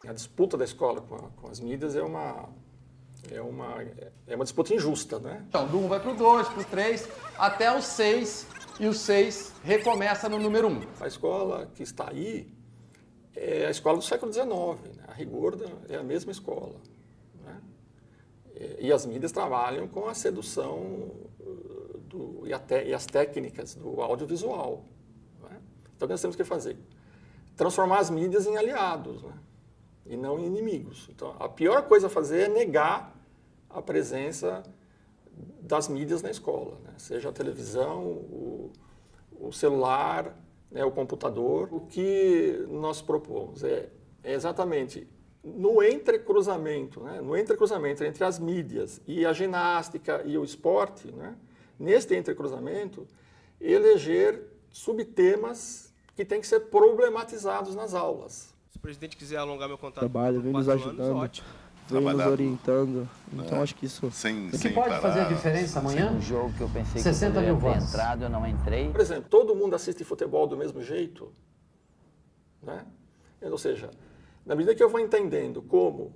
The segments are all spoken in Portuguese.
A disputa da escola com as mídias é uma disputa injusta, né? Então, do 1 vai para o 2, para o 3, até o 6, e o 6 recomeça no número 1. A escola que está aí é a escola do século XIX, né? A rigor é a mesma escola, né? E as mídias trabalham com a sedução e as técnicas do audiovisual, né? Então, o que nós temos que fazer? Transformar as mídias em aliados, né? E não em inimigos. Então, a pior coisa a fazer é negar a presença das mídias na escola, né? Seja a televisão, o celular, né, o computador. O que nós propomos é exatamente no entrecruzamento, né, entre as mídias e a ginástica e o esporte, né, neste entrecruzamento, eleger subtemas que têm que ser problematizados nas aulas. Se o presidente quiser alongar meu contrato Trabalho, vem nos ajudando, vem nos orientando. Então acho que isso... O que pode fazer a diferença amanhã? Um jogo que eu pensei 60 que mil poderia ter votos. entrado, eu não entrei. Por exemplo, todo mundo assiste futebol do mesmo jeito, né? Ou seja, na medida que eu vou entendendo como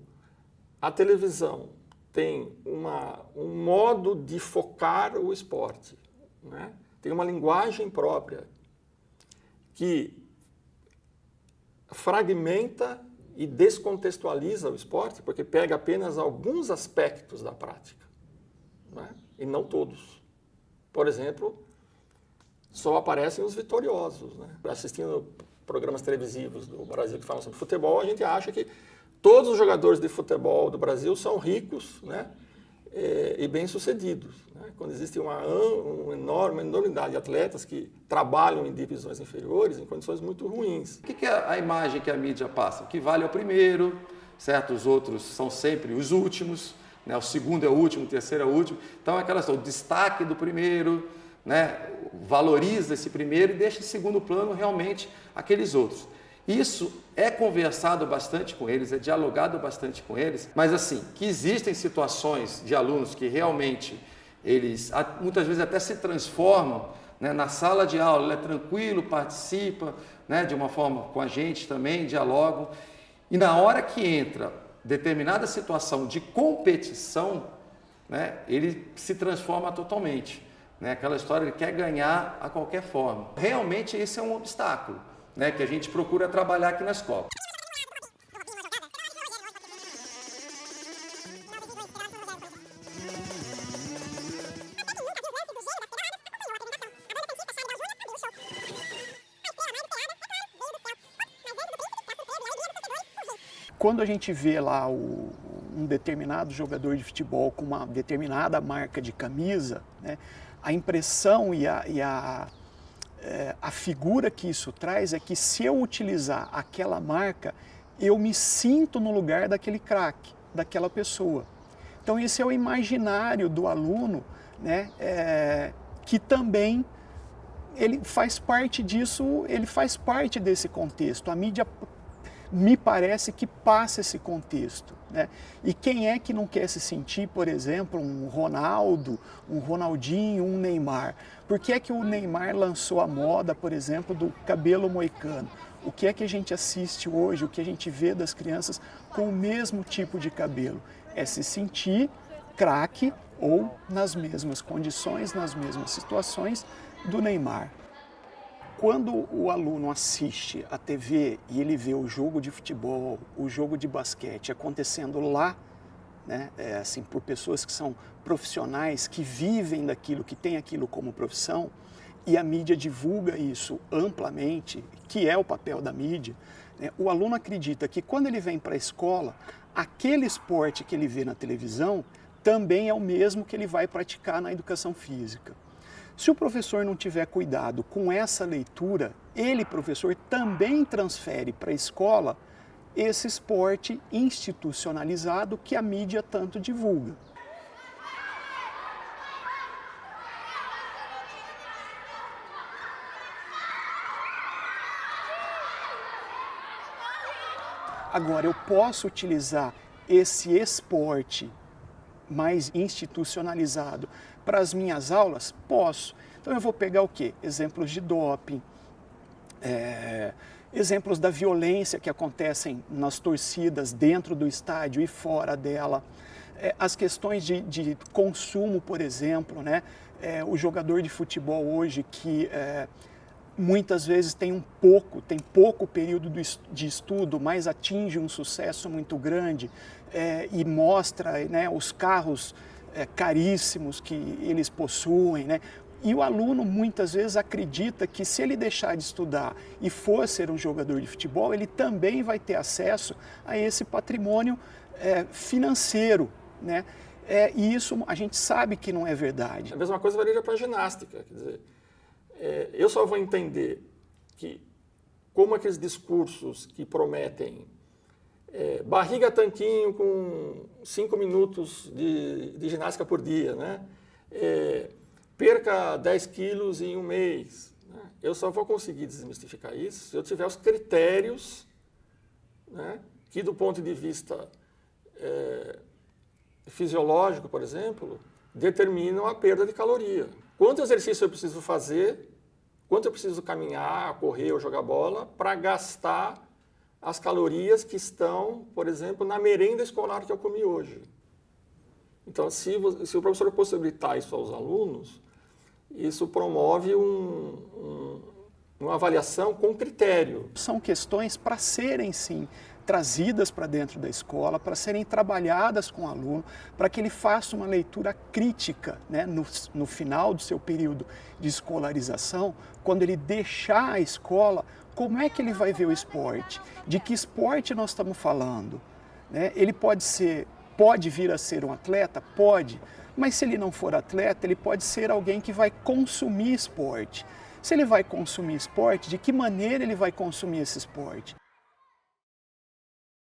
a televisão tem um modo de focar o esporte, né? Tem uma linguagem própria que fragmenta e descontextualiza o esporte, porque pega apenas alguns aspectos da prática, né? E não todos. Por exemplo, só aparecem os vitoriosos, né? Assistindo programas televisivos do Brasil que falam sobre futebol, a gente acha que todos os jogadores de futebol do Brasil são ricos, né? E bem-sucedidos, né? Quando existe uma enormidade de atletas que trabalham em divisões inferiores em condições muito ruins. O que é a imagem que a mídia passa? O que vale é o primeiro, certo? Os outros são sempre os últimos, né? O segundo é o último, o terceiro é o último. Então, o destaque do primeiro, né? Valoriza esse primeiro e deixa em segundo plano realmente aqueles outros. Isso é conversado bastante com eles, é dialogado bastante com eles, mas assim, que existem situações de alunos que realmente eles muitas vezes até se transformam, né, na sala de aula, ele é tranquilo, participa, né, de uma forma com a gente também, dialogam, e na hora que entra determinada situação de competição, né, ele se transforma totalmente, né, aquela história, ele quer ganhar a qualquer forma. Realmente esse é um obstáculo, né, que a gente procura trabalhar aqui na escola. Quando a gente vê lá um determinado jogador de futebol com uma determinada marca de camisa, né, a impressão e a figura que isso traz é que se eu utilizar aquela marca, eu me sinto no lugar daquele craque, daquela pessoa. Então esse é o imaginário do aluno, né, que também ele faz parte disso, ele faz parte desse contexto. A mídia me parece que passa esse contexto, né? E quem é que não quer se sentir, por exemplo, um Ronaldo, um Ronaldinho, um Neymar? Por que é que o Neymar lançou a moda, por exemplo, do cabelo moicano? O que é que a gente assiste hoje, o que a gente vê das crianças com o mesmo tipo de cabelo? É se sentir craque ou nas mesmas condições, nas mesmas situações do Neymar. Quando o aluno assiste a TV e ele vê o jogo de futebol, o jogo de basquete acontecendo lá, né, assim, por pessoas que são profissionais, que vivem daquilo, que têm aquilo como profissão, e a mídia divulga isso amplamente, que é o papel da mídia, né, o aluno acredita que quando ele vem para a escola, aquele esporte que ele vê na televisão também é o mesmo que ele vai praticar na educação física. Se o professor não tiver cuidado com essa leitura, ele, professor, também transfere para a escola esse esporte institucionalizado que a mídia tanto divulga. Agora, eu posso utilizar esse esporte mais institucionalizado para as minhas aulas? Posso. Então eu vou pegar o quê? Exemplos de doping, exemplos da violência que acontecem nas torcidas dentro do estádio e fora dela, as questões de consumo, por exemplo, né? O jogador de futebol hoje que muitas vezes tem pouco período de estudo, mas atinge um sucesso muito grande e mostra, né, os carros caríssimos que eles possuem, né? E o aluno muitas vezes acredita que se ele deixar de estudar e for ser um jogador de futebol, ele também vai ter acesso a esse patrimônio financeiro, né? E isso a gente sabe que não é verdade. A mesma coisa varia para a ginástica. Quer dizer, eu só vou entender que como aqueles discursos que prometem barriga tanquinho com 5 minutos de ginástica por dia, né? Perca 10 quilos em um mês. Né? Eu só vou conseguir desmistificar isso se eu tiver os critérios, né, que do ponto de vista fisiológico, por exemplo, determinam a perda de caloria. Quanto exercício eu preciso fazer, quanto eu preciso caminhar, correr ou jogar bola para gastar as calorias que estão, por exemplo, na merenda escolar que eu comi hoje. Então, se o professor possibilitar isso aos alunos, isso promove uma avaliação com critério. São questões para serem, sim, trazidas para dentro da escola, para serem trabalhadas com o aluno, para que ele faça uma leitura crítica, né, no final do seu período de escolarização, quando ele deixar a escola, como é que ele vai ver o esporte? De que esporte nós estamos falando? Né? Ele pode vir a ser um atleta? Pode. Mas se ele não for atleta, ele pode ser alguém que vai consumir esporte. Se ele vai consumir esporte, de que maneira ele vai consumir esse esporte?